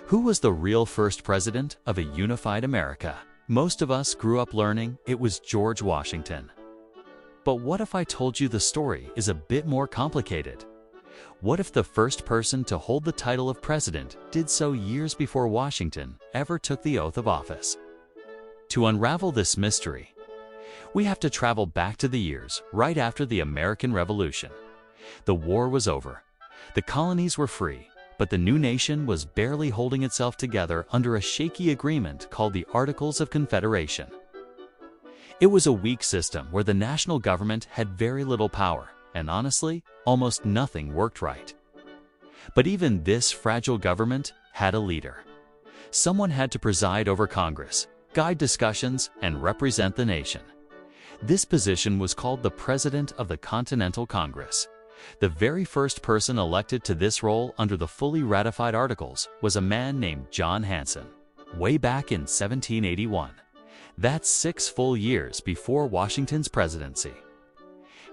Who was the real first president of a unified America? Most of us grew up learning it was George Washington. But what if I told you the story is a bit more complicated? What if the first person to hold the title of president did so years before Washington ever took the oath of office? To unravel this mystery, we have to travel back to the years right after the American Revolution. The war was over. The colonies were free, but the new nation was barely holding itself together under a shaky agreement called the Articles of Confederation. It was a weak system where the national government had very little power, and honestly, almost nothing worked right. But even this fragile government had a leader. Someone had to preside over Congress, guide discussions, and represent the nation. This position was called the President of the Continental Congress. The very first person elected to this role under the fully ratified Articles was a man named John Hanson, way back in 1781. That's 6 full years before Washington's presidency.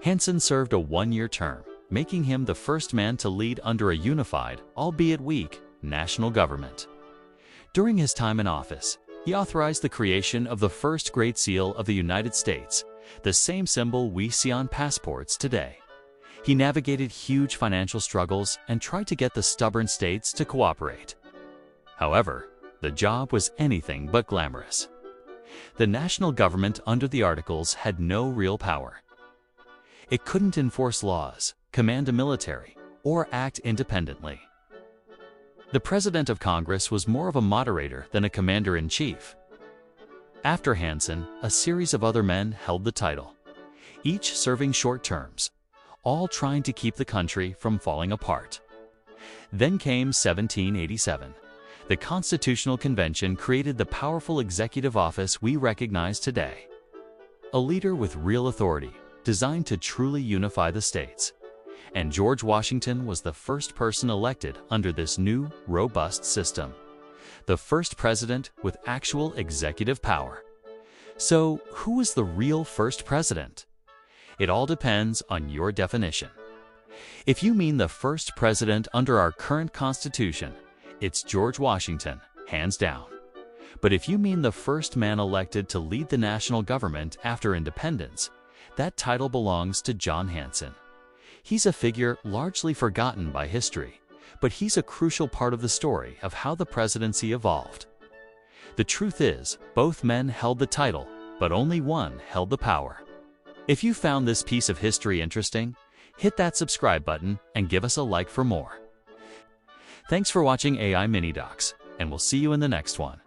Hanson served a 1-year term, making him the first man to lead under a unified, albeit weak, national government. During his time in office, he authorized the creation of the first Great Seal of the United States, the same symbol we see on passports today. He navigated huge financial struggles and tried to get the stubborn states to cooperate. However, the job was anything but glamorous. The national government under the Articles had no real power. It couldn't enforce laws, command a military, or act independently. The President of Congress was more of a moderator than a commander-in-chief. After Hanson, a series of other men held the title, each serving short terms, all trying to keep the country from falling apart. Then came 1787. The Constitutional Convention created the powerful executive office we recognize today. A leader with real authority, designed to truly unify the states. And George Washington was the first person elected under this new, robust system. The first president with actual executive power. So, who was the real first president? It all depends on your definition. If you mean the first president under our current Constitution, it's George Washington, hands down. But if you mean the first man elected to lead the national government after independence, that title belongs to John Hanson. He's a figure largely forgotten by history, but he's a crucial part of the story of how the presidency evolved. The truth is, both men held the title, but only one held the power. If you found this piece of history interesting, hit that subscribe button and give us a like for more. Thanks for watching AI Mini Docs, and we'll see you in the next one.